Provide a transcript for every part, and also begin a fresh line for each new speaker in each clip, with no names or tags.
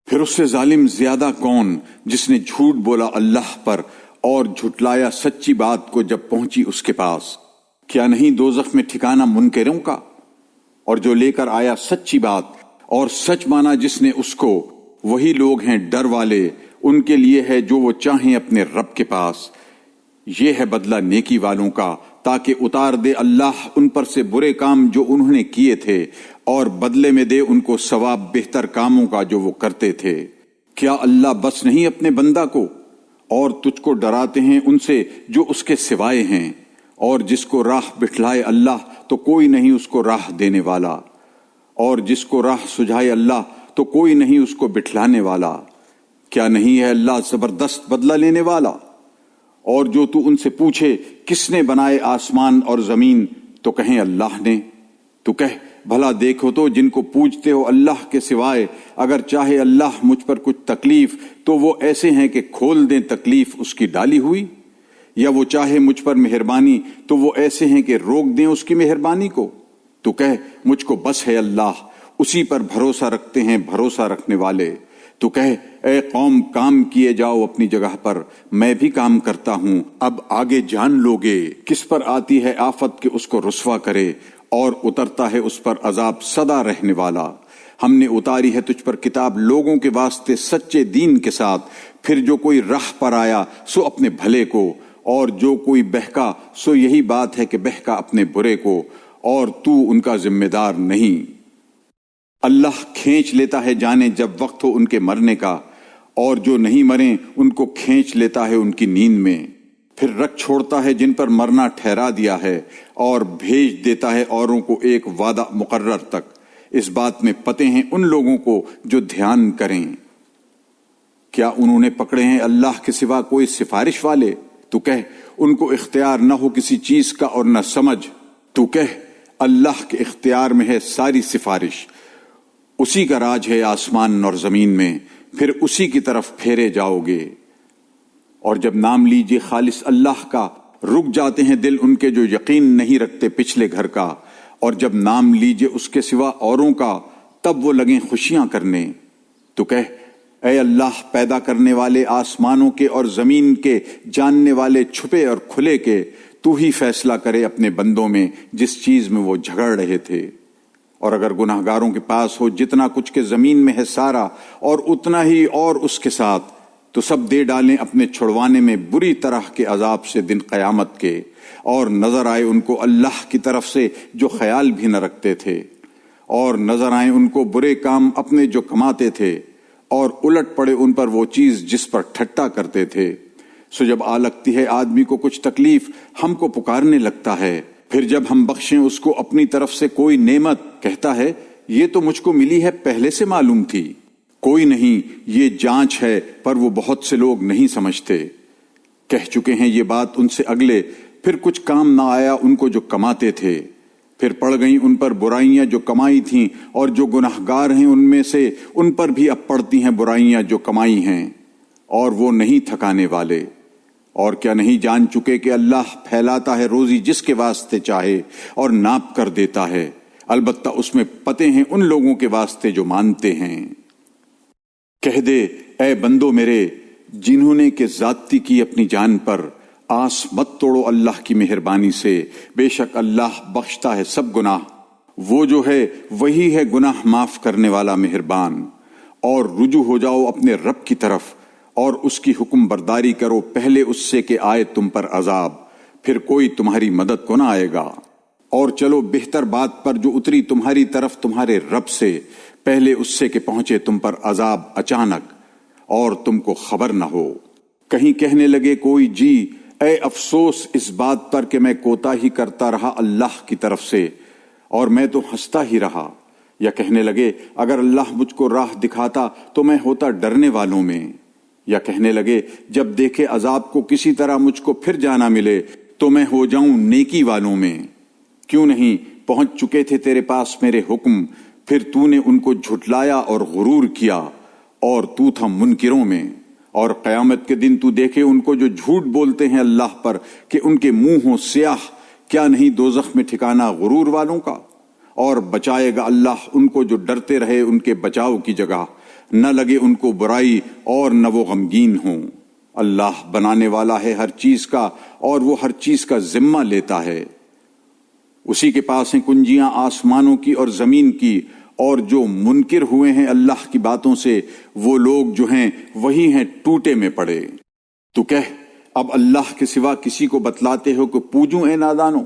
پھر اس سے ظالم زیادہ کون جس نے جھوٹ بولا اللہ پر اور جھٹلایا سچی بات کو جب پہنچی اس کے پاس۔ کیا نہیں دوزخ میں ٹھکانہ منکروں کا؟ اور جو لے کر آیا سچی بات اور سچ مانا جس نے اس کو، وہی لوگ ہیں ڈر والے، ان کے لیے ہے جو وہ چاہیں اپنے رب کے پاس۔ یہ ہے بدلہ نیکی والوں کا، تاکہ اتار دے اللہ ان پر سے برے کام جو انہوں نے کیے تھے، اور بدلے میں دے ان کو ثواب بہتر کاموں کا جو وہ کرتے تھے۔ کیا اللہ بس نہیں اپنے بندہ کو؟ اور تجھ کو ڈراتے ہیں ان سے جو اس کے سوائے ہیں، اور جس کو راہ بٹھلائے اللہ تو کوئی نہیں اس کو راہ دینے والا، اور جس کو راہ سجھائے اللہ تو کوئی نہیں اس کو بٹھلانے والا۔ کیا نہیں ہے اللہ زبردست بدلہ لینے والا؟ اور جو تو ان سے پوچھے کس نے بنائے آسمان اور زمین، تو کہیں اللہ نے۔ تو کہہ بھلا دیکھو تو جن کو پوچھتے ہو اللہ کے سوائے، اگر چاہے اللہ مجھ پر کچھ تکلیف تو وہ ایسے ہیں کہ کھول دیں تکلیف اس کی ڈالی ہوئی، یا وہ چاہے مجھ پر مہربانی تو وہ ایسے ہیں کہ روک دیں اس کی مہربانی کو۔ تو کہہ مجھ کو بس ہے اللہ، اسی پر بھروسہ رکھتے ہیں بھروسہ رکھنے والے۔ تو کہہ اے قوم کام کیے جاؤ اپنی جگہ پر، میں بھی کام کرتا ہوں، اب آگے جان لوگے کس پر آتی ہے آفت کہ اس کو رسوا کرے، اور اترتا ہے اس پر عذاب سدا رہنے والا۔ ہم نے اتاری ہے تجھ پر کتاب لوگوں کے واسطے سچے دین کے ساتھ، پھر جو کوئی راہ پر آیا سو اپنے بھلے کو، اور جو کوئی بہکا سو یہی بات ہے کہ بہکا اپنے برے کو، اور تو ان کا ذمہ دار نہیں۔ اللہ کھینچ لیتا ہے جانے جب وقت ہو ان کے مرنے کا، اور جو نہیں مریں ان کو کھینچ لیتا ہے ان کی نیند میں۔ پھر رکھ چھوڑتا ہے جن پر مرنا ٹھہرا دیا ہے، اور بھیج دیتا ہے اوروں کو ایک وعدہ مقرر تک۔ اس بات میں پتے ہیں ان لوگوں کو جو دھیان کریں۔ کیا انہوں نے پکڑے ہیں اللہ کے سوا کوئی سفارش والے؟ تو کہہ ان کو اختیار نہ ہو کسی چیز کا اور نہ سمجھ۔ تو کہہ اللہ کے اختیار میں ہے ساری سفارش، اسی کا راج ہے آسمان اور زمین میں، پھر اسی کی طرف پھیرے جاؤ گے۔ اور جب نام لیجئے خالص اللہ کا، رک جاتے ہیں دل ان کے جو یقین نہیں رکھتے پچھلے گھر کا، اور جب نام لیجئے اس کے سوا اوروں کا، تب وہ لگیں خوشیاں کرنے۔ تو کہہ اے اللہ پیدا کرنے والے آسمانوں کے اور زمین کے، جاننے والے چھپے اور کھلے کے، تو ہی فیصلہ کرے اپنے بندوں میں جس چیز میں وہ جھگڑ رہے تھے۔ اور اگر گناہگاروں کے پاس ہو جتنا کچھ کے زمین میں ہے سارا، اور اتنا ہی اور اس کے ساتھ، تو سب دے ڈالیں اپنے چھڑوانے میں بری طرح کے عذاب سے دن قیامت کے، اور نظر آئے ان کو اللہ کی طرف سے جو خیال بھی نہ رکھتے تھے، اور نظر آئے ان کو برے کام اپنے جو کماتے تھے، اور الٹ پڑے ان پر وہ چیز جس پر ٹھٹا کرتے تھے۔ سو جب آ لگتی ہے آدمی کو کچھ تکلیف، ہم کو پکارنے لگتا ہے، پھر جب ہم بخشیں اس کو اپنی طرف سے کوئی نعمت، کہتا ہے یہ تو مجھ کو ملی ہے پہلے سے معلوم تھی۔ کوئی نہیں، یہ جانچ ہے، پر وہ بہت سے لوگ نہیں سمجھتے۔ کہہ چکے ہیں یہ بات ان سے اگلے، پھر کچھ کام نہ آیا ان کو جو کماتے تھے۔ پھر پڑ گئیں ان پر برائیاں جو کمائی تھیں، اور جو گناہگار ہیں ان میں سے ان پر بھی اب پڑتی ہیں برائیاں جو کمائی ہیں، اور وہ نہیں تھکانے والے۔ اور کیا نہیں جان چکے کہ اللہ پھیلاتا ہے روزی جس کے واسطے چاہے، اور ناپ کر دیتا ہے، البتہ اس میں پتے ہیں ان لوگوں کے واسطے جو مانتے ہیں۔ کہہ دے اے بندو میرے، جنہوں نے کہ زیادتی کی اپنی جان پر، آس مت توڑو اللہ کی مہربانی سے، بے شک اللہ بخشتا ہے سب گناہ، وہ جو ہے وہی ہے گناہ معاف کرنے والا مہربان۔ اور رجوع ہو جاؤ اپنے رب کی طرف، اور اس کی حکم برداری کرو پہلے اس سے کہ آئے تم پر عذاب، پھر کوئی تمہاری مدد کو نہ آئے گا۔ اور چلو بہتر بات پر جو اتری تمہاری طرف تمہارے رب سے، پہلے اس سے کہ پہنچے تم پر عذاب اچانک، اور تم کو خبر نہ ہو۔ کہیں کہنے لگے کوئی جی اے افسوس اس بات پر کہ میں کوتاہی کرتا رہا اللہ کی طرف سے، اور میں تو ہنستا ہی رہا۔ یا کہنے لگے اگر اللہ مجھ کو راہ دکھاتا تو میں ہوتا ڈرنے والوں میں۔ یا کہنے لگے جب دیکھے عذاب کو کسی طرح مجھ کو پھر جانا ملے تو میں ہو جاؤں نیکی والوں میں۔ کیوں نہیں پہنچ چکے تھے تیرے پاس میرے حکم، پھر تو نے ان کو جھٹلایا اور غرور کیا، اور تو تھا منکروں میں۔ اور قیامت کے دن تو دیکھے ان کو جو جھوٹ بولتے ہیں اللہ پر کہ ان کے منہ ہوں سیاہ، کیا نہیں دوزخ میں ٹھکانہ غرور والوں کا؟ اور بچائے گا اللہ ان کو جو ڈرتے رہے ان کے بچاؤ کی جگہ، نہ لگے ان کو برائی اور نہ وہ غمگین ہوں۔ اللہ بنانے والا ہے ہر چیز کا اور وہ ہر چیز کا ذمہ لیتا ہے۔ اسی کے پاس ہیں کنجیاں آسمانوں کی اور زمین کی، اور جو منکر ہوئے ہیں اللہ کی باتوں سے وہ لوگ جو ہیں وہی ہیں ٹوٹے میں پڑے۔ تو کہہ اب اللہ کے سوا کسی کو بتلاتے ہو کہ پوجوں اے نادانو،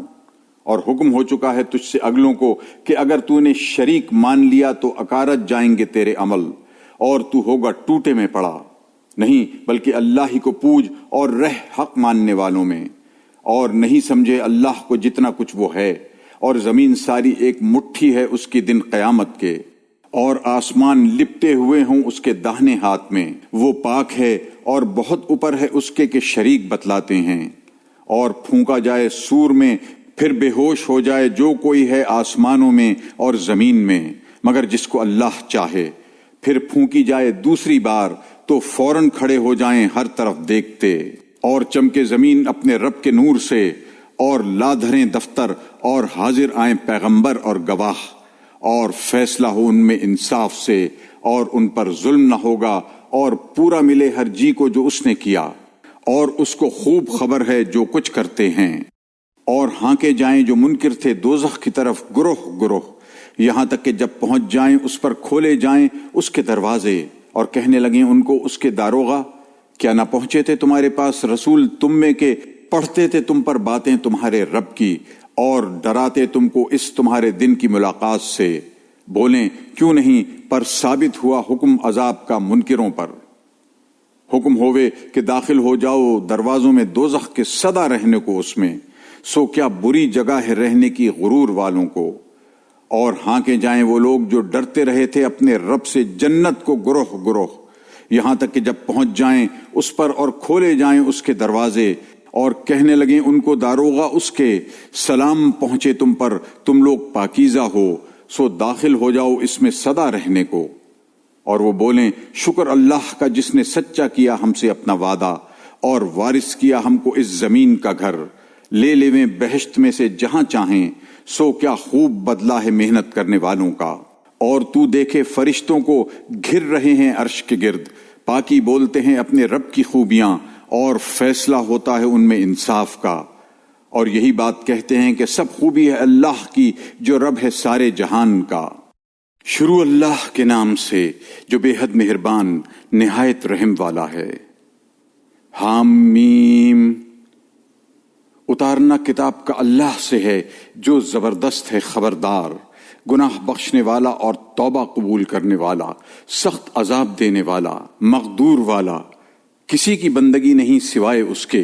اور حکم ہو چکا ہے تجھ سے اگلوں کو کہ اگر تو نے شریک مان لیا تو اکارت جائیں گے تیرے عمل اور تو ہوگا ٹوٹے میں پڑا۔ نہیں بلکہ اللہ ہی کو پوج اور رہ حق ماننے والوں میں، اور نہیں سمجھے اللہ کو جتنا کچھ وہ ہے، اور زمین ساری ایک مٹھی ہے اس کے دن قیامت کے، اور آسمان لپٹے ہوئے ہوں اس کے داہنے ہاتھ میں، وہ پاک ہے اور بہت اوپر ہے اس کے کہ شریک بتلاتے ہیں۔ اور پھونکا جائے سور میں، پھر بے ہوش ہو جائے جو کوئی ہے آسمانوں میں اور زمین میں مگر جس کو اللہ چاہے، پھر پھونکی جائے دوسری بار تو فوراً کھڑے ہو جائیں ہر طرف دیکھتے، اور چمکے زمین اپنے رب کے نور سے، اور لا دھریں دفتر اور حاضر آئیں پیغمبر اور گواہ، اور فیصلہ ہو ان میں انصاف سے، اور ان پر ظلم نہ ہوگا، اور پورا ملے ہر جی کو جو اس نے کیا، اور اس کو خوب خبر ہے جو کچھ کرتے ہیں۔ اور ہانکے جائیں جو منکر تھے دوزخ کی طرف گروہ گروہ، یہاں تک کہ جب پہنچ جائیں اس پر کھولے جائیں اس کے دروازے، اور کہنے لگیں ان کو اس کے داروغہ، کیا نہ پہنچے تھے تمہارے پاس رسول تم میں کے پڑھتے تھے تم پر باتیں تمہارے رب کی، اور ڈراتے تم کو اس تمہارے دن کی ملاقات سے؟ بولیں کیوں نہیں، پر ثابت ہوا حکم عذاب کا منکروں پر۔ حکم ہوئے کہ داخل ہو جاؤ دروازوں میں دوزخ کے سدا رہنے کو اس میں، سو کیا بری جگہ ہے رہنے کی غرور والوں کو۔ اور ہانکے جائیں وہ لوگ جو ڈرتے رہے تھے اپنے رب سے جنت کو گروہ گروہ، یہاں تک کہ جب پہنچ جائیں اس پر اور کھولے جائیں اس کے دروازے، اور کہنے لگیں ان کو داروغہ اس کے، سلام پہنچے تم پر، تم لوگ پاکیزہ ہو، سو داخل ہو جاؤ اس میں سدا رہنے کو۔ اور وہ بولیں شکر اللہ کا جس نے سچا کیا ہم سے اپنا وعدہ، اور وارث کیا ہم کو اس زمین کا گھر، لے لیویں بہشت میں سے جہاں چاہیں، سو کیا خوب بدلہ ہے محنت کرنے والوں کا۔ اور تو دیکھے فرشتوں کو گھر رہے ہیں عرش کے گرد، پاکی بولتے ہیں اپنے رب کی خوبیاں، اور فیصلہ ہوتا ہے ان میں انصاف کا، اور یہی بات کہتے ہیں کہ سب خوبی ہے اللہ کی جو رب ہے سارے جہان کا۔ شروع اللہ کے نام سے جو بے حد مہربان نہایت رحم والا ہے۔ حامیم، اتارنا کتاب کا اللہ سے ہے جو زبردست ہے خبردار، گناہ بخشنے والا اور توبہ قبول کرنے والا، سخت عذاب دینے والا، مقدور والا، کسی کی بندگی نہیں سوائے اس کے،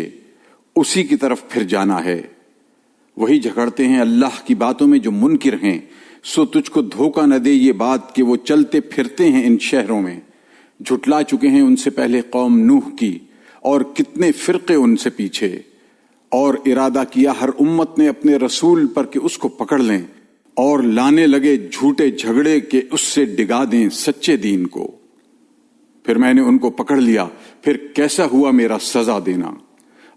اسی کی طرف پھر جانا ہے۔ وہی جھگڑتے ہیں اللہ کی باتوں میں جو منکر ہیں، سو تجھ کو دھوکہ نہ دے یہ بات کہ وہ چلتے پھرتے ہیں ان شہروں میں، جھٹلا چکے ہیں ان سے پہلے قوم نوح کی، اور کتنے فرقے ان سے پیچھے، اور ارادہ کیا ہر امت نے اپنے رسول پر کہ اس کو پکڑ لیں، اور لانے لگے جھوٹے جھگڑے کہ اس سے ڈگا دیں سچے دین کو۔ پھر میں نے ان کو پکڑ لیا، پھر کیسا ہوا میرا سزا دینا۔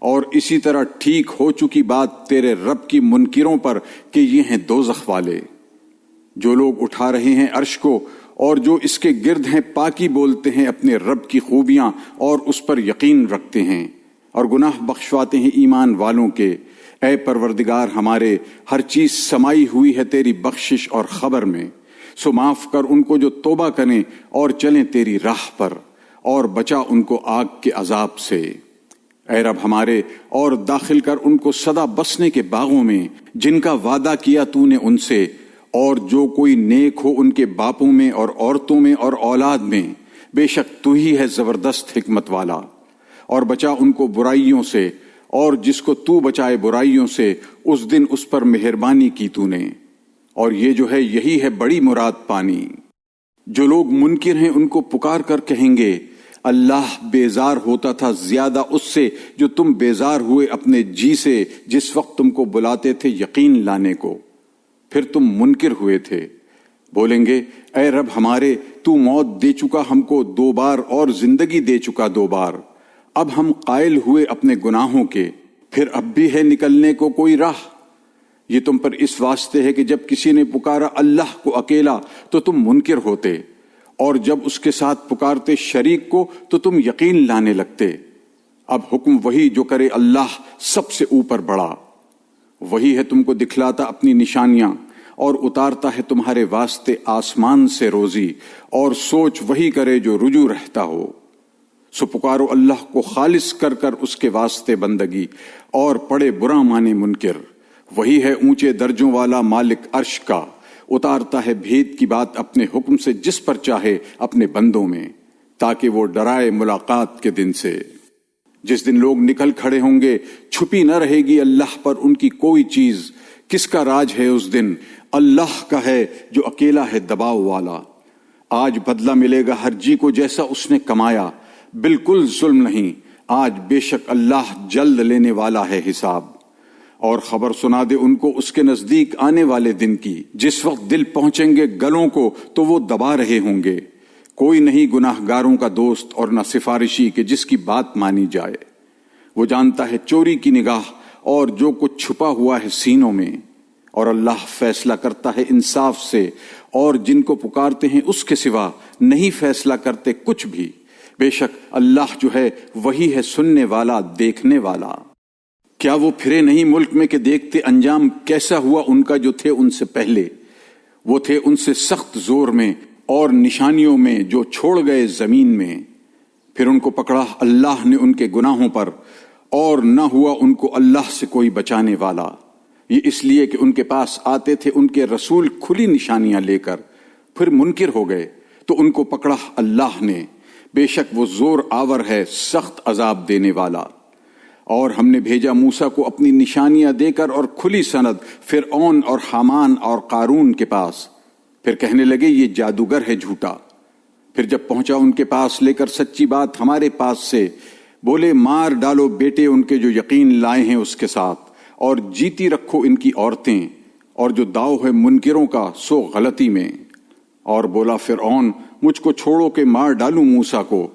اور اسی طرح ٹھیک ہو چکی بات تیرے رب کی منکروں پر کہ یہ ہیں دوزخ والے، جو لوگ اٹھا رہے ہیں عرش کو اور جو اس کے گرد ہیں، پاکی بولتے ہیں اپنے رب کی خوبیاں اور اس پر یقین رکھتے ہیں، اور گناہ بخشواتے ہیں ایمان والوں کے۔ اے پروردگار ہمارے، ہر چیز سمائی ہوئی ہے تیری بخشش اور خبر میں، سو معاف کر ان کو جو توبہ کریں اور چلیں تیری راہ پر، اور بچا ان کو آگ کے عذاب سے۔ اے رب ہمارے، اور داخل کر ان کو سدا بسنے کے باغوں میں جن کا وعدہ کیا تو نے ان سے، اور جو کوئی نیک ہو ان کے باپوں میں اور عورتوں میں اور اولاد میں، بے شک تو ہی ہے زبردست حکمت والا۔ اور بچا ان کو برائیوں سے، اور جس کو تو بچائے برائیوں سے اس دن اس پر مہربانی کی تو نے، اور یہ جو ہے یہی ہے بڑی مراد پانی۔ جو لوگ منکر ہیں ان کو پکار کر کہیں گے اللہ بیزار ہوتا تھا زیادہ اس سے جو تم بیزار ہوئے اپنے جی سے جس وقت تم کو بلاتے تھے یقین لانے کو، پھر تم منکر ہوئے تھے۔ بولیں گے اے رب ہمارے، تو موت دے چکا ہم کو 2 بار اور زندگی دے چکا 2 بار، اب ہم قائل ہوئے اپنے گناہوں کے، پھر اب بھی ہے نکلنے کو کوئی راہ؟ یہ تم پر اس واسطے ہے کہ جب کسی نے پکارا اللہ کو اکیلا تو تم منکر ہوتے، اور جب اس کے ساتھ پکارتے شریک کو تو تم یقین لانے لگتے۔ اب حکم وہی جو کرے اللہ سب سے اوپر بڑا، وہی ہے تم کو دکھلاتا اپنی نشانیاں اور اتارتا ہے تمہارے واسطے آسمان سے روزی، اور سوچ وہی کرے جو رجوع رہتا ہو۔ سو پکارو اللہ کو خالص کر کر اس کے واسطے بندگی، اور پڑے برا مانے منکر۔ وہی ہے اونچے درجوں والا مالک عرش کا، اتارتا ہے بھید کی بات اپنے حکم سے جس پر چاہے اپنے بندوں میں، تاکہ وہ ڈرائے ملاقات کے دن سے۔ جس دن لوگ نکل کھڑے ہوں گے، چھپی نہ رہے گی اللہ پر ان کی کوئی چیز۔ کس کا راج ہے اس دن؟ اللہ کا ہے جو اکیلا ہے دباؤ والا۔ آج بدلہ ملے گا ہر جی کو جیسا اس نے کمایا، بالکل ظلم نہیں، آج بے شک اللہ جلد لینے والا ہے حساب۔ اور خبر سنا دے ان کو اس کے نزدیک آنے والے دن کی، جس وقت دل پہنچیں گے گلوں کو تو وہ دبا رہے ہوں گے۔ کوئی نہیں گناہ گاروں کا دوست اور نہ سفارشی کہ جس کی بات مانی جائے۔ وہ جانتا ہے چوری کی نگاہ اور جو کچھ چھپا ہوا ہے سینوں میں، اور اللہ فیصلہ کرتا ہے انصاف سے، اور جن کو پکارتے ہیں اس کے سوا نہیں فیصلہ کرتے کچھ بھی۔ بے شک اللہ جو ہے وہی ہے سننے والا دیکھنے والا۔ کیا وہ پھرے نہیں ملک میں کہ دیکھتے انجام کیسا ہوا ان کا جو تھے ان سے پہلے؟ وہ تھے ان سے سخت زور میں اور نشانیوں میں جو چھوڑ گئے زمین میں۔ پھر ان کو پکڑا اللہ نے ان کے گناہوں پر، اور نہ ہوا ان کو اللہ سے کوئی بچانے والا۔ یہ اس لیے کہ ان کے پاس آتے تھے ان کے رسول کھلی نشانیاں لے کر، پھر منکر ہو گئے تو ان کو پکڑا اللہ نے۔ بے شک وہ زور آور ہے، سخت عذاب دینے والا۔ اور ہم نے بھیجا موسیٰ کو اپنی نشانیاں دے کر اور کھلی سند فرعون اور حامان اور قارون کے پاس۔ پھر کہنے لگے یہ جادوگر ہے جھوٹا۔ پھر جب پہنچا ان کے پاس لے کر سچی بات ہمارے پاس سے، بولے مار ڈالو بیٹے ان کے جو یقین لائے ہیں اس کے ساتھ، اور جیتی رکھو ان کی عورتیں، اور جو داؤ ہے منکروں کا سو غلطی میں۔ اور بولا فرعون مجھ کو چھوڑو کہ مار ڈالوں موسیٰ کو،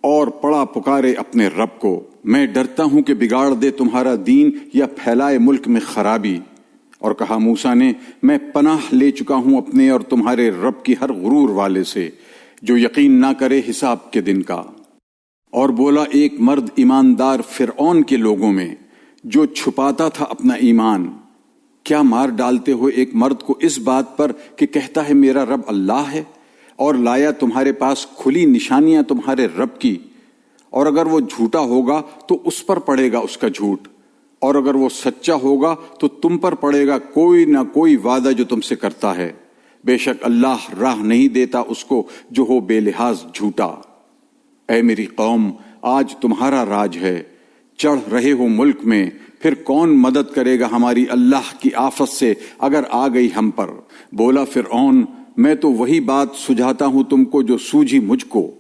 اور پڑا پکارے اپنے رب کو، میں ڈرتا ہوں کہ بگاڑ دے تمہارا دین یا پھیلائے ملک میں خرابی۔ اور کہا موسیٰ نے میں پناہ لے چکا ہوں اپنے اور تمہارے رب کی ہر غرور والے سے جو یقین نہ کرے حساب کے دن کا۔ اور بولا ایک مرد ایماندار فرعون کے لوگوں میں جو چھپاتا تھا اپنا ایمان، کیا مار ڈالتے ہو ایک مرد کو اس بات پر کہ کہتا ہے میرا رب اللہ ہے، اور لایا تمہارے پاس کھلی نشانیاں تمہارے رب کی؟ اور اگر وہ جھوٹا ہوگا تو اس پر پڑے گا اس کا جھوٹ، اور اگر وہ سچا ہوگا تو تم پر پڑے گا کوئی نہ کوئی وعدہ جو تم سے کرتا ہے۔ بے شک اللہ راہ نہیں دیتا اس کو جو ہو بے لحاظ جھوٹا۔ اے میری قوم آج تمہارا راج ہے، چڑھ رہے ہو ملک میں، پھر کون مدد کرے گا ہماری اللہ کی آفت سے اگر آ گئی ہم پر؟ بولا فرعون میں تو وہی بات سجھاتا ہوں تم کو جو سوجھی مجھ کو،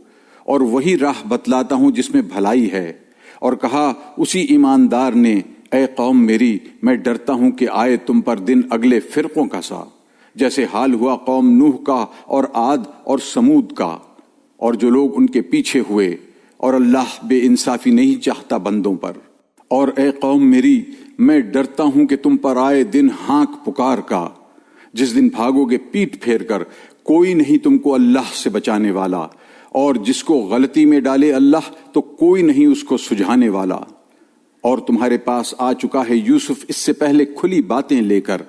اور وہی راہ بتلاتا ہوں جس میں بھلائی ہے۔ اور کہا اسی ایماندار نے اے قوم میری میں ڈرتا ہوں کہ آئے تم پر دن اگلے فرقوں کا سا، جیسے حال ہوا قوم نوح کا اور عاد اور سمود کا، اور جو لوگ ان کے پیچھے ہوئے، اور اللہ بے انصافی نہیں چاہتا بندوں پر۔ اور اے قوم میری میں ڈرتا ہوں کہ تم پر آئے دن ہانک پکار کا، جس دن بھاگو گے پیٹ پھیر کر، کوئی نہیں تم کو اللہ سے بچانے والا، اور جس کو غلطی میں ڈالے اللہ تو کوئی نہیں اس کو سجھانے والا۔ اور تمہارے پاس آ چکا ہے یوسف اس سے پہلے کھلی باتیں لے کر،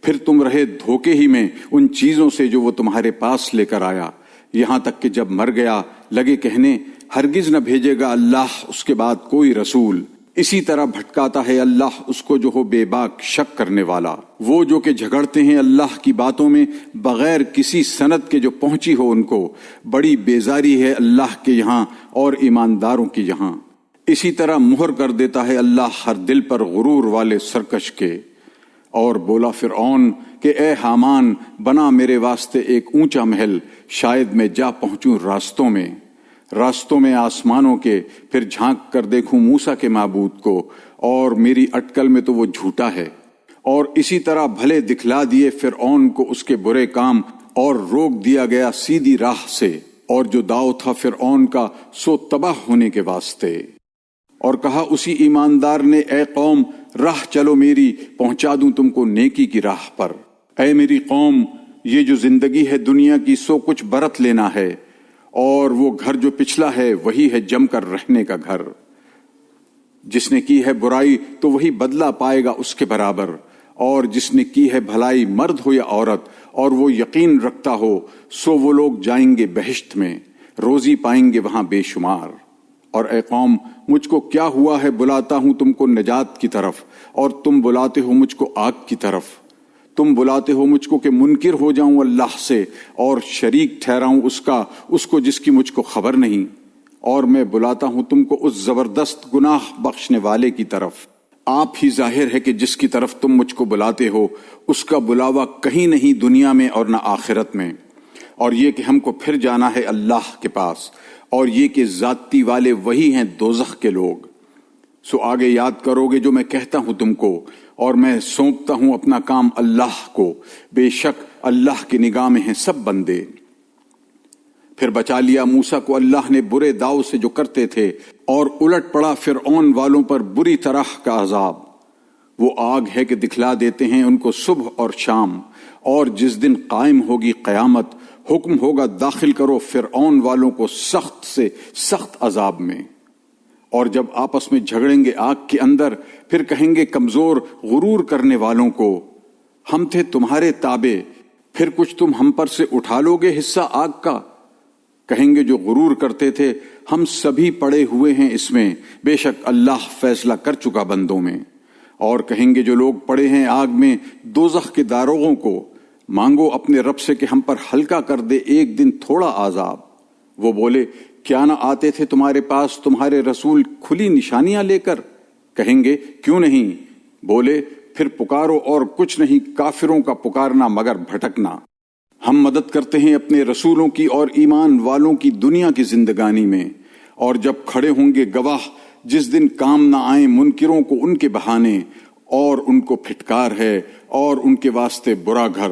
پھر تم رہے دھوکے ہی میں ان چیزوں سے جو وہ تمہارے پاس لے کر آیا، یہاں تک کہ جب مر گیا لگے کہنے ہرگز نہ بھیجے گا اللہ اس کے بعد کوئی رسول۔ اسی طرح بھٹکاتا ہے اللہ اس کو جو ہو بے باک شک کرنے والا۔ وہ جو کہ جھگڑتے ہیں اللہ کی باتوں میں بغیر کسی سند کے جو پہنچی ہو ان کو، بڑی بیزاری ہے اللہ کے یہاں اور ایمانداروں کی یہاں۔ اسی طرح مہر کر دیتا ہے اللہ ہر دل پر غرور والے سرکش کے۔ اور بولا فرعون کہ اے حامان بنا میرے واسطے ایک اونچا محل، شاید میں جا پہنچوں راستوں میں آسمانوں کے، پھر جھانک کر دیکھوں موسیٰ کے معبود کو، اور میری اٹکل میں تو وہ جھوٹا ہے۔ اور اسی طرح بھلے دکھلا دیے فرعون کو اس کے برے کام، اور روک دیا گیا سیدھی راہ سے، اور جو داؤ تھا فرعون کا سو تباہ ہونے کے واسطے۔ اور کہا اسی ایماندار نے اے قوم راہ چلو میری، پہنچا دوں تم کو نیکی کی راہ پر۔ اے میری قوم یہ جو زندگی ہے دنیا کی سو کچھ برت لینا ہے، اور وہ گھر جو پچھلا ہے وہی ہے جم کر رہنے کا گھر۔ جس نے کی ہے برائی تو وہی بدلہ پائے گا اس کے برابر، اور جس نے کی ہے بھلائی مرد ہو یا عورت اور وہ یقین رکھتا ہو، سو وہ لوگ جائیں گے بہشت میں، روزی پائیں گے وہاں بے شمار۔ اور اے قوم، مجھ کو کیا ہوا ہے، بلاتا ہوں تم کو نجات کی طرف اور تم بلاتے ہو مجھ کو آگ کی طرف۔ تم بلاتے ہو مجھ کو کہ منکر ہو جاؤں اللہ سے اور شریک ٹھہراؤں اس کو جس کی مجھ کو خبر نہیں، اور میں بلاتا ہوں تم کو اس زبردست گناہ بخشنے والے کی طرف۔ آپ ہی ظاہر ہے کہ جس کی طرف تم مجھ کو بلاتے ہو اس کا بلاوا کہیں نہیں دنیا میں اور نہ آخرت میں، اور یہ کہ ہم کو پھر جانا ہے اللہ کے پاس، اور یہ کہ ذاتی والے وہی ہیں دوزخ کے لوگ۔ سو آگے یاد کرو گے جو میں کہتا ہوں تم کو، اور میں سونپتا ہوں اپنا کام اللہ کو، بے شک اللہ کی نگاہ میں ہیں سب بندے۔ پھر بچا لیا موسیٰ کو اللہ نے برے داؤ سے جو کرتے تھے، اور الٹ پڑا فرعون والوں پر بری طرح کا عذاب۔ وہ آگ ہے کہ دکھلا دیتے ہیں ان کو صبح اور شام، اور جس دن قائم ہوگی قیامت حکم ہوگا داخل کرو فرعون والوں کو سخت سے سخت عذاب میں۔ اور جب آپس میں جھگڑیں گے آگ کے اندر، پھر کہیں گے کمزور غرور کرنے والوں کو، ہم تھے تمہارے تابع، پھر کچھ تم ہم پر سے اٹھا لو گے حصہ آگ کا۔ کہیں گے جو غرور کرتے تھے، ہم سبھی پڑے ہوئے ہیں اس میں، بے شک اللہ فیصلہ کر چکا بندوں میں۔ اور کہیں گے جو لوگ پڑے ہیں آگ میں دوزخ کے داروغوں کو، مانگو اپنے رب سے کہ ہم پر ہلکا کر دے ایک دن تھوڑا عذاب۔ وہ بولے کیا نہ آتے تھے تمہارے پاس تمہارے رسول کھلی نشانیاں لے کر؟ کہیں گے کیوں نہیں؟ بولے پھر پکارو، اور کچھ نہیں کافروں کا پکارنا مگر بھٹکنا۔ ہم مدد کرتے ہیں اپنے رسولوں کی اور ایمان والوں کی دنیا کی زندگانی میں، اور جب کھڑے ہوں گے گواہ جس دن کام نہ آئیں منکروں کو ان کے بہانے، اور ان کو پھٹکار ہے اور ان کے واسطے برا گھر۔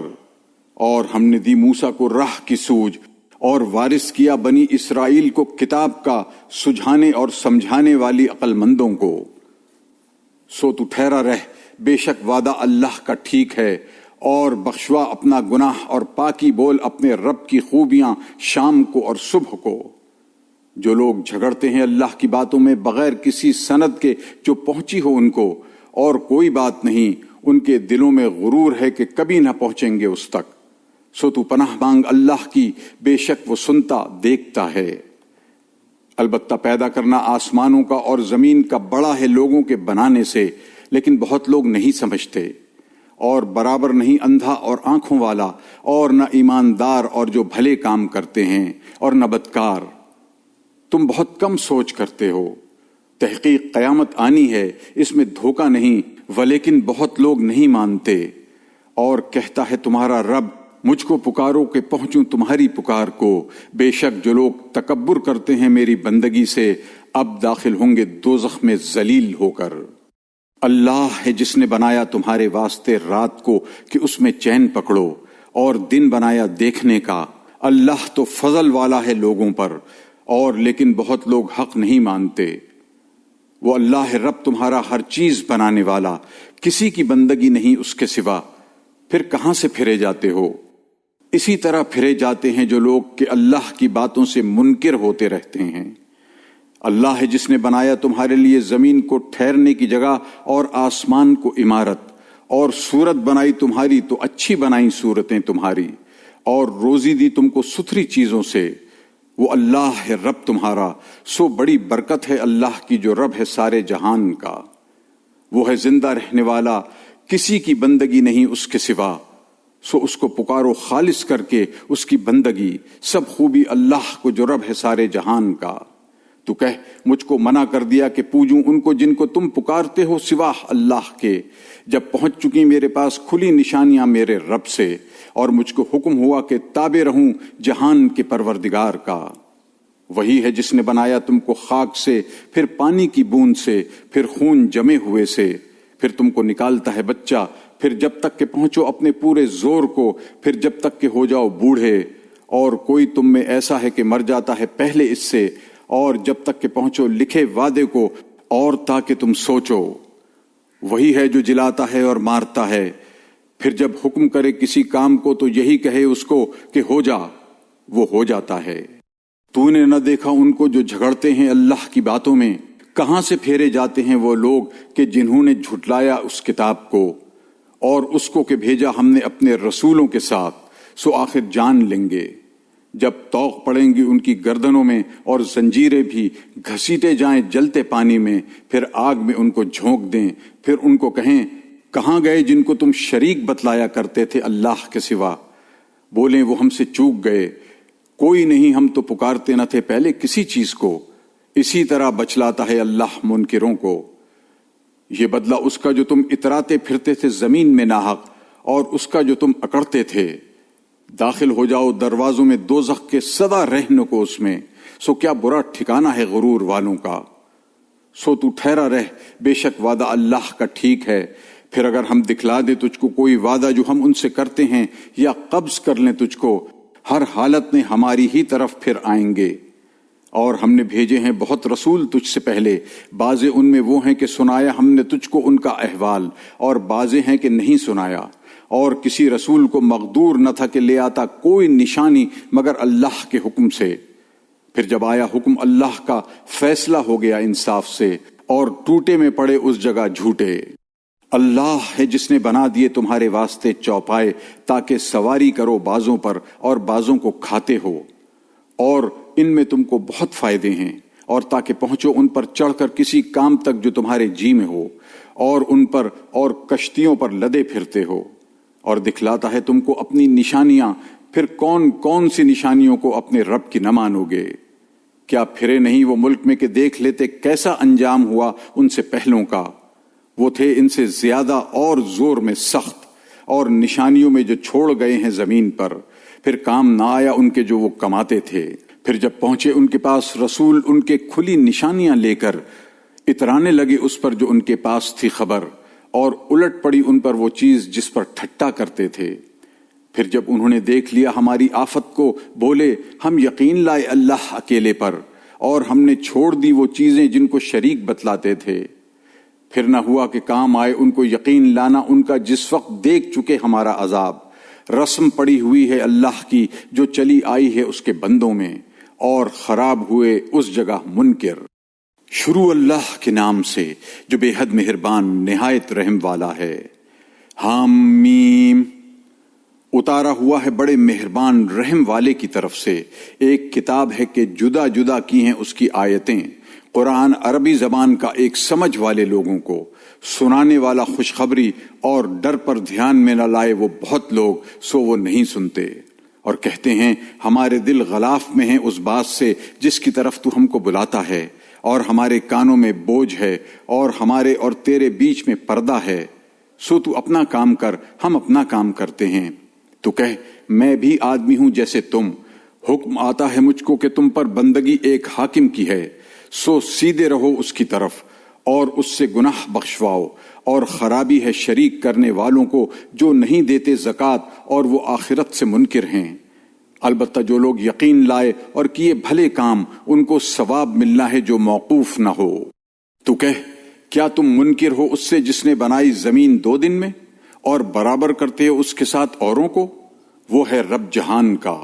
اور ہم نے دی موسیٰ کو راہ کی سوجھ، اور وارث کیا بنی اسرائیل کو کتاب کا سجھانے اور سمجھانے والی عقل مندوں کو۔ سو تو ٹھہرا رہ، بے شک وعدہ اللہ کا ٹھیک ہے، اور بخشوا اپنا گناہ اور پاکی بول اپنے رب کی خوبیاں شام کو اور صبح کو۔ جو لوگ جھگڑتے ہیں اللہ کی باتوں میں بغیر کسی سند کے جو پہنچی ہو ان کو، اور کوئی بات نہیں، ان کے دلوں میں غرور ہے کہ کبھی نہ پہنچیں گے اس تک۔ سو تو پناہ مانگ اللہ کی، بے شک وہ سنتا دیکھتا ہے۔ البتہ پیدا کرنا آسمانوں کا اور زمین کا بڑا ہے لوگوں کے بنانے سے، لیکن بہت لوگ نہیں سمجھتے۔ اور برابر نہیں اندھا اور آنکھوں والا، اور نہ ایماندار اور جو بھلے کام کرتے ہیں، اور نہ بدکار۔ تم بہت کم سوچ کرتے ہو۔ تحقیق قیامت آنی ہے، اس میں دھوکہ نہیں، ولیکن بہت لوگ نہیں مانتے۔ اور کہتا ہے تمہارا رب مجھ کو پکارو کہ پہنچوں تمہاری پکار کو، بے شک جو لوگ تکبر کرتے ہیں میری بندگی سے اب داخل ہوں گے دوزخ میں ذلیل ہو کر۔ اللہ ہے جس نے بنایا تمہارے واسطے رات کو کہ اس میں چین پکڑو، اور دن بنایا دیکھنے کا۔ اللہ تو فضل والا ہے لوگوں پر، اور لیکن بہت لوگ حق نہیں مانتے۔ وہ اللہ ہے رب تمہارا ہر چیز بنانے والا، کسی کی بندگی نہیں اس کے سوا۔ پھر کہاں سے پھرے جاتے ہو؟ اسی طرح پھرے جاتے ہیں جو لوگ کہ اللہ کی باتوں سے منکر ہوتے رہتے ہیں۔ اللہ ہے جس نے بنایا تمہارے لیے زمین کو ٹھہرنے کی جگہ اور آسمان کو عمارت، اور صورت بنائی تمہاری تو اچھی بنائی صورتیں تمہاری، اور روزی دی تم کو ستھری چیزوں سے۔ وہ اللہ ہے رب تمہارا، سو بڑی برکت ہے اللہ کی جو رب ہے سارے جہان کا۔ وہ ہے زندہ رہنے والا، کسی کی بندگی نہیں اس کے سوا، سو اس کو پکارو خالص کر کے اس کی بندگی، سب خوبی اللہ کو جو رب ہے سارے جہان کا۔ تو کہہ مجھ کو منع کر دیا کہ پوجوں ان کو جن کو تم پکارتے ہو سوا اللہ کے، جب پہنچ چکی میرے پاس کھلی نشانیاں میرے رب سے، اور مجھ کو حکم ہوا کہ تابع رہوں جہان کے پروردگار کا۔ وہی ہے جس نے بنایا تم کو خاک سے، پھر پانی کی بوند سے، پھر خون جمے ہوئے سے، پھر تم کو نکالتا ہے بچہ، پھر جب تک کہ پہنچو اپنے پورے زور کو، پھر جب تک کہ ہو جاؤ بوڑھے، اور کوئی تم میں ایسا ہے کہ مر جاتا ہے پہلے اس سے، اور جب تک کہ پہنچو لکھے وعدے کو، اور تاکہ تم سوچو۔ وہی ہے جو جلاتا ہے اور مارتا ہے، پھر جب حکم کرے کسی کام کو تو یہی کہے اس کو کہ ہو جا، وہ ہو جاتا ہے۔ تو نے نہ دیکھا ان کو جو جھگڑتے ہیں اللہ کی باتوں میں؟ کہاں سے پھیرے جاتے ہیں وہ لوگ کہ جنہوں نے جھٹلایا اس کتاب کو اور اس کو کہ بھیجا ہم نے اپنے رسولوں کے ساتھ، سو آخر جان لیں گے جب توق پڑیں گی ان کی گردنوں میں اور زنجیریں بھی گھسیٹے جائیں جلتے پانی میں، پھر آگ میں ان کو جھونک دیں، پھر ان کو کہیں کہاں گئے جن کو تم شریک بتلایا کرتے تھے اللہ کے سوا؟ بولیں وہ ہم سے چوک گئے، کوئی نہیں، ہم تو پکارتے نہ تھے پہلے کسی چیز کو۔ اسی طرح بچلاتا ہے اللہ منکروں کو۔ یہ بدلہ اس کا جو تم اتراتے پھرتے تھے زمین میں ناحق، اور اس کا جو تم اکڑتے تھے۔ داخل ہو جاؤ دروازوں میں دوزخ کے، سدا رہنے کو اس میں، سو کیا برا ٹھکانہ ہے غرور والوں کا۔ سو تو ٹھہرا رہ، بے شک وعدہ اللہ کا ٹھیک ہے۔ پھر اگر ہم دکھلا دیں تجھ کو کوئی وعدہ جو ہم ان سے کرتے ہیں، یا قبض کر لیں تجھ کو، ہر حالت میں ہماری ہی طرف پھر آئیں گے۔ اور ہم نے بھیجے ہیں بہت رسول تجھ سے پہلے، بعضے ان میں وہ ہیں کہ سنایا ہم نے تجھ کو ان کا احوال، اور بعضے ہیں کہ نہیں سنایا۔ اور کسی رسول کو مقدور نہ تھا کہ لے آتا کوئی نشانی مگر اللہ کے حکم سے۔ پھر جب آیا حکم اللہ کا، فیصلہ ہو گیا انصاف سے، اور ٹوٹے میں پڑے اس جگہ جھوٹے۔ اللہ ہے جس نے بنا دیے تمہارے واسطے چوپائے، تاکہ سواری کرو بازوں پر اور بازوں کو کھاتے ہو، اور ان میں تم کو بہت فائدے ہیں، اور تاکہ پہنچو ان پر چڑھ کر کسی کام تک جو تمہارے جی میں ہو، اور ان پر اور کشتیوں پر لدے پھرتے ہو۔ اور دکھلاتا ہے تم کو اپنی نشانیاں، پھر کون کون سی نشانیوں کو اپنے رب کی نہ مانو گے؟ کیا پھرے نہیں وہ ملک میں کہ دیکھ لیتے کیسا انجام ہوا ان سے پہلوں کا؟ وہ تھے ان سے زیادہ اور زور میں سخت، اور نشانیوں میں جو چھوڑ گئے ہیں زمین پر، پھر کام نہ آیا ان کے جو وہ کماتے تھے۔ پھر جب پہنچے ان کے پاس رسول ان کے کھلی نشانیاں لے کر، اترانے لگے اس پر جو ان کے پاس تھی خبر، اور الٹ پڑی ان پر وہ چیز جس پر ٹھٹا کرتے تھے۔ پھر جب انہوں نے دیکھ لیا ہماری آفت کو، بولے ہم یقین لائے اللہ اکیلے پر، اور ہم نے چھوڑ دی وہ چیزیں جن کو شریک بتلاتے تھے۔ پھر نہ ہوا کہ کام آئے ان کو یقین لانا ان کا جس وقت دیکھ چکے ہمارا عذاب۔ رسم پڑی ہوئی ہے اللہ کی جو چلی آئی ہے اس کے بندوں میں، اور خراب ہوئے اس جگہ منکر۔ شروع اللہ کے نام سے جو بے حد مہربان نہایت رحم والا ہے۔ حامیم، اتارا ہوا ہے بڑے مہربان رحم والے کی طرف سے، ایک کتاب ہے کہ جدا جدا کی ہیں اس کی آیتیں، قرآن عربی زبان کا ایک سمجھ والے لوگوں کو، سنانے والا خوشخبری، اور ڈر پر دھیان میں نہ لائے وہ بہت لوگ، سو وہ نہیں سنتے۔ اور کہتے ہیں ہمارے دل غلاف میں ہیں اس بات سے جس کی طرف تو ہم کو بلاتا ہے، اور ہمارے کانوں میں بوجھ ہے، اور ہمارے اور تیرے بیچ میں پردہ ہے، سو تو اپنا کام کر، ہم اپنا کام کرتے ہیں۔ تو کہہ میں بھی آدمی ہوں جیسے تم، حکم آتا ہے مجھ کو کہ تم پر بندگی ایک حاکم کی ہے، سو سیدھے رہو اس کی طرف، اور اس سے گناہ بخشواؤ۔ اور خرابی ہے شریک کرنے والوں کو جو نہیں دیتے زکوٰۃ اور وہ آخرت سے منکر ہیں۔ البتہ جو لوگ یقین لائے اور کیے بھلے کام، ان کو ثواب ملنا ہے جو موقوف نہ ہو۔ تو کہہ کیا تم منکر ہو اس سے جس نے بنائی زمین 2 دن میں، اور برابر کرتے ہو اس کے ساتھ اوروں کو؟ وہ ہے رب جہان کا،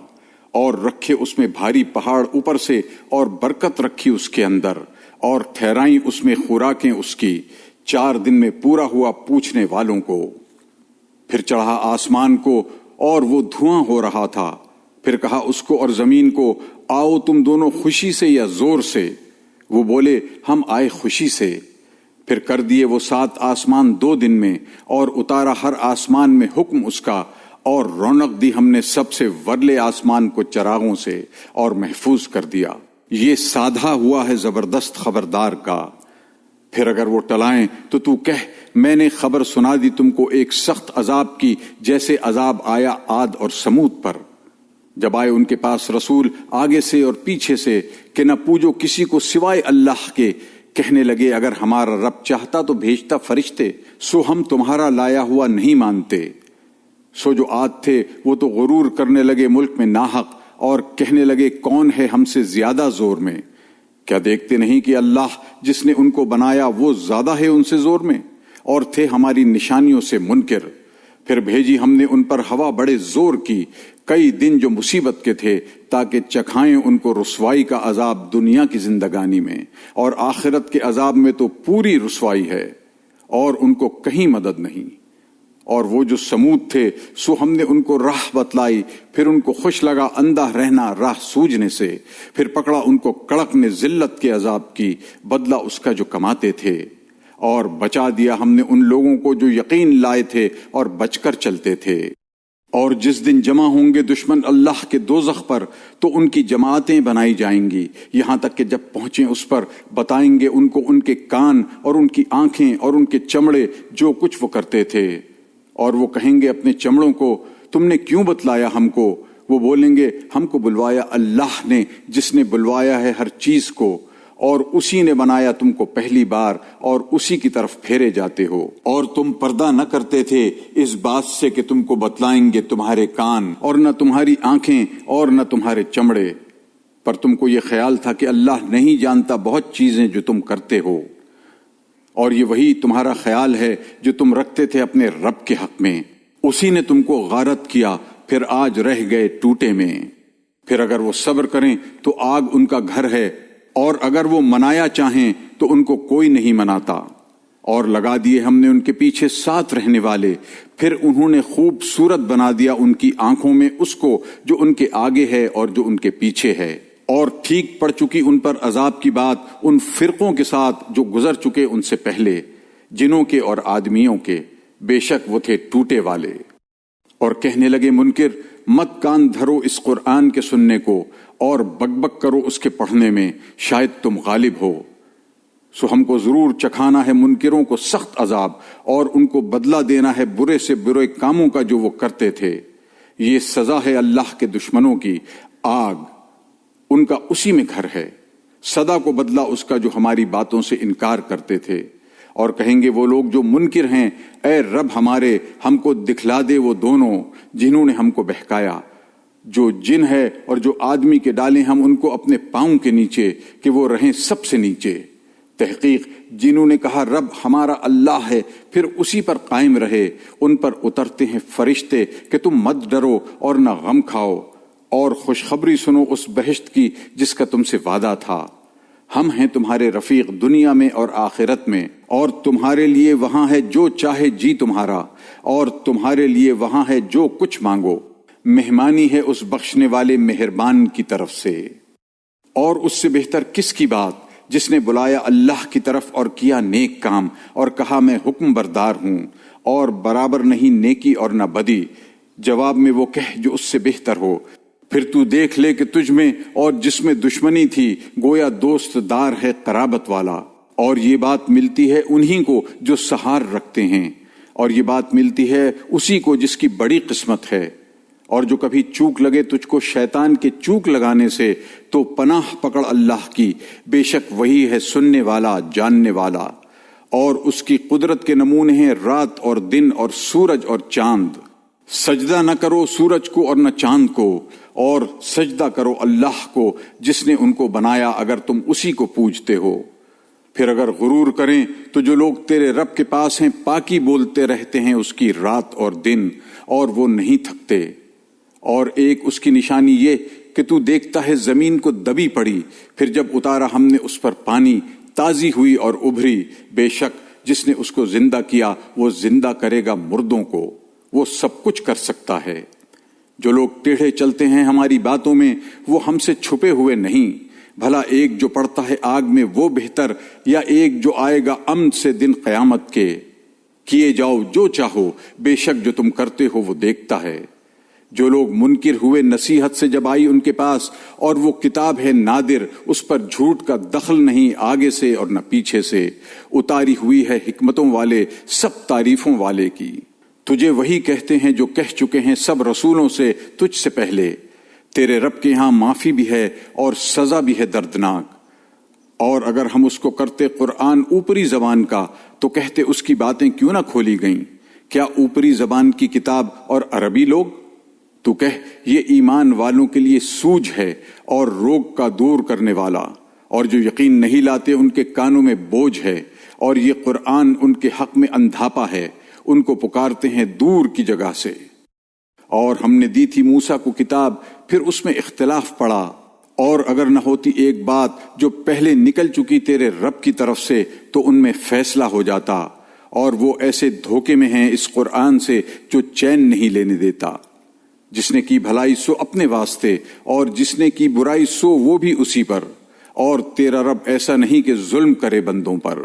اور رکھے اس میں بھاری پہاڑ اوپر سے، اور برکت رکھی اس کے اندر، اور ٹھہرائیں اس میں خوراکیں اس کی، 4 دن میں پورا ہوا پوچھنے والوں کو۔ پھر چڑھا آسمان کو، اور وہ دھواں ہو رہا تھا۔ پھر کہا اس کو اور زمین کو، آؤ تم دونوں خوشی سے یا زور سے؟ وہ بولے ہم آئے خوشی سے۔ پھر کر دیے وہ 7 آسمان 2 دن میں، اور اتارا ہر آسمان میں حکم اس کا، اور رونق دی ہم نے سب سے ورلے آسمان کو چراغوں سے، اور محفوظ کر دیا۔ یہ سادھا ہوا ہے زبردست خبردار کا۔ پھر اگر وہ ٹلائیں تو تو کہہ میں نے خبر سنا دی تم کو ایک سخت عذاب کی، جیسے عذاب آیا عاد اور سمود پر۔ جب آئے ان کے پاس رسول آگے سے اور پیچھے سے کہ نہ پوجو کسی کو سوائے اللہ کے، کہنے لگے اگر ہمارا رب چاہتا تو بھیجتا فرشتے، سو ہم تمہارا لایا ہوا نہیں مانتے۔ سو جو عاد تھے وہ تو غرور کرنے لگے ملک میں ناحق، اور کہنے لگے کون ہے ہم سے زیادہ زور میں؟ کیا دیکھتے نہیں کہ اللہ جس نے ان کو بنایا وہ زیادہ ہے ان سے زور میں؟ اور تھے ہماری نشانیوں سے منکر۔ پھر بھیجی ہم نے ان پر ہوا بڑے زور کی، کئی دن جو مصیبت کے تھے، تاکہ چکھائیں ان کو رسوائی کا عذاب دنیا کی زندگانی میں، اور آخرت کے عذاب میں تو پوری رسوائی ہے اور ان کو کہیں مدد نہیں۔ اور وہ جو سمود تھے سو ہم نے ان کو راہ بتلائی، پھر ان کو خوش لگا اندھا رہنا راہ سوجنے سے، پھر پکڑا ان کو کڑک نے ذلت کے عذاب کی، بدلہ اس کا جو کماتے تھے، اور بچا دیا ہم نے ان لوگوں کو جو یقین لائے تھے اور بچ کر چلتے تھے۔ اور جس دن جمع ہوں گے دشمن اللہ کے دوزخ پر تو ان کی جماعتیں بنائی جائیں گی، یہاں تک کہ جب پہنچیں اس پر بتائیں گے ان کو ان کے کان اور ان کی آنکھیں اور ان کے چمڑے جو کچھ وہ کرتے تھے، اور وہ کہیں گے اپنے چمڑوں کو تم نے کیوں بتلایا ہم کو؟ وہ بولیں گے ہم کو بلوایا اللہ نے، جس نے بلوایا ہے ہر چیز کو، اور اسی نے بنایا تم کو پہلی بار اور اسی کی طرف پھیرے جاتے ہو، اور تم پردہ نہ کرتے تھے اس بات سے کہ تم کو بتلائیں گے تمہارے کان اور نہ تمہاری آنکھیں اور نہ تمہارے چمڑے، پر تم کو یہ خیال تھا کہ اللہ نہیں جانتا بہت چیزیں جو تم کرتے ہو، اور یہ وہی تمہارا خیال ہے جو تم رکھتے تھے اپنے رب کے حق میں، اسی نے تم کو غارت کیا، پھر آج رہ گئے ٹوٹے میں۔ پھر اگر وہ صبر کریں تو آگ ان کا گھر ہے، اور اگر وہ منایا چاہیں تو ان کو کوئی نہیں مناتا، اور لگا دیے ہم نے ان کے پیچھے 7 رہنے والے، پھر انہوں نے خوبصورت بنا دیا ان کی آنکھوں میں اس کو جو ان کے آگے ہے اور جو ان کے پیچھے ہے، اور ٹھیک پڑ چکی ان پر عذاب کی بات ان فرقوں کے ساتھ جو گزر چکے ان سے پہلے، جنوں کے اور آدمیوں کے، بے شک وہ تھے ٹوٹے والے۔ اور کہنے لگے منکر مت کان دھرو اس قرآن کے سننے کو اور بک بک کرو اس کے پڑھنے میں، شاید تم غالب ہو۔ سو ہم کو ضرور چکھانا ہے منکروں کو سخت عذاب، اور ان کو بدلہ دینا ہے برے سے برے کاموں کا جو وہ کرتے تھے۔ یہ سزا ہے اللہ کے دشمنوں کی، آگ ان کا اسی میں گھر ہے، صدا کو بدلہ اس کا جو ہماری باتوں سے انکار کرتے تھے۔ اور کہیں گے وہ لوگ جو منکر ہیں اے رب ہمارے ہم کو دکھلا دے وہ دونوں جنہوں نے ہم کو بہکایا، جو جن ہے اور جو آدمی کے ڈالیں ہم ان کو اپنے پاؤں کے نیچے کہ وہ رہیں سب سے نیچے۔ تحقیق جنہوں نے کہا رب ہمارا اللہ ہے پھر اسی پر قائم رہے، ان پر اترتے ہیں فرشتے کہ تم مت ڈرو اور نہ غم کھاؤ، اور خوشخبری سنو اس بہشت کی جس کا تم سے وعدہ تھا۔ ہم ہیں تمہارے رفیق دنیا میں اور آخرت میں، اور تمہارے لیے وہاں ہے جو چاہے جی تمہارا، اور تمہارے لیے وہاں ہے جو کچھ مانگو، مہمانی ہے اس بخشنے والے مہربان کی طرف سے۔ اور اس سے بہتر کس کی بات جس نے بلایا اللہ کی طرف اور کیا نیک کام اور کہا میں حکم بردار ہوں، اور برابر نہیں نیکی اور نہ بدی، جواب میں وہ کہہ جو اس سے بہتر ہو۔ پھر تو دیکھ لے کہ تجھ میں اور جس میں دشمنی تھی گویا دوست دار ہے قرابت والا، اور یہ بات ملتی ہے انہی کو جو سہار رکھتے ہیں، اور یہ بات ملتی ہے اسی کو جس کی بڑی قسمت ہے۔ اور جو کبھی چوک لگے تجھ کو شیطان کے چوک لگانے سے تو پناہ پکڑ اللہ کی، بے شک وہی ہے سننے والا جاننے والا۔ اور اس کی قدرت کے نمونے ہیں رات اور دن اور سورج اور چاند۔ سجدہ نہ کرو سورج کو اور نہ چاند کو، اور سجدہ کرو اللہ کو جس نے ان کو بنایا اگر تم اسی کو پوجتے ہو۔ پھر اگر غرور کریں تو جو لوگ تیرے رب کے پاس ہیں پاکی بولتے رہتے ہیں اس کی رات اور دن، اور وہ نہیں تھکتے۔ اور ایک اس کی نشانی یہ کہ تو دیکھتا ہے زمین کو دبی پڑی، پھر جب اتارا ہم نے اس پر پانی، تازی ہوئی اور ابھری، بے شک جس نے اس کو زندہ کیا وہ زندہ کرے گا مردوں کو، وہ سب کچھ کر سکتا ہے۔ جو لوگ ٹیڑھے چلتے ہیں ہماری باتوں میں وہ ہم سے چھپے ہوئے نہیں، بھلا ایک جو پڑتا ہے آگ میں وہ بہتر، یا ایک جو آئے گا امن سے دن قیامت کے؟ کیے جاؤ جو چاہو، بے شک جو تم کرتے ہو وہ دیکھتا ہے۔ جو لوگ منکر ہوئے نصیحت سے جب آئی ان کے پاس، اور وہ کتاب ہے نادر، اس پر جھوٹ کا دخل نہیں آگے سے اور نہ پیچھے سے، اتاری ہوئی ہے حکمتوں والے سب تعریفوں والے کی۔ تجھے وہی کہتے ہیں جو کہہ چکے ہیں سب رسولوں سے تجھ سے پہلے، تیرے رب کے ہاں معافی بھی ہے اور سزا بھی ہے دردناک۔ اور اگر ہم اس کو کرتے قرآن اوپری زبان کا تو کہتے اس کی باتیں کیوں نہ کھولی گئیں؟ کیا اوپری زبان کی کتاب اور عربی لوگ؟ تو کہہ یہ ایمان والوں کے لیے سوجھ ہے اور روگ کا دور کرنے والا، اور جو یقین نہیں لاتے ان کے کانوں میں بوجھ ہے، اور یہ قرآن ان کے حق میں اندھاپا ہے، ان کو پکارتے ہیں دور کی جگہ سے۔ اور ہم نے دی تھی موسیٰ کو کتاب، پھر اس میں اختلاف پڑا، اور اگر نہ ہوتی ایک بات جو پہلے نکل چکی تیرے رب کی طرف سے تو ان میں فیصلہ ہو جاتا، اور وہ ایسے دھوکے میں ہیں اس قرآن سے جو چین نہیں لینے دیتا۔ جس نے کی بھلائی سو اپنے واسطے، اور جس نے کی برائی سو وہ بھی اسی پر، اور تیرا رب ایسا نہیں کہ ظلم کرے بندوں پر۔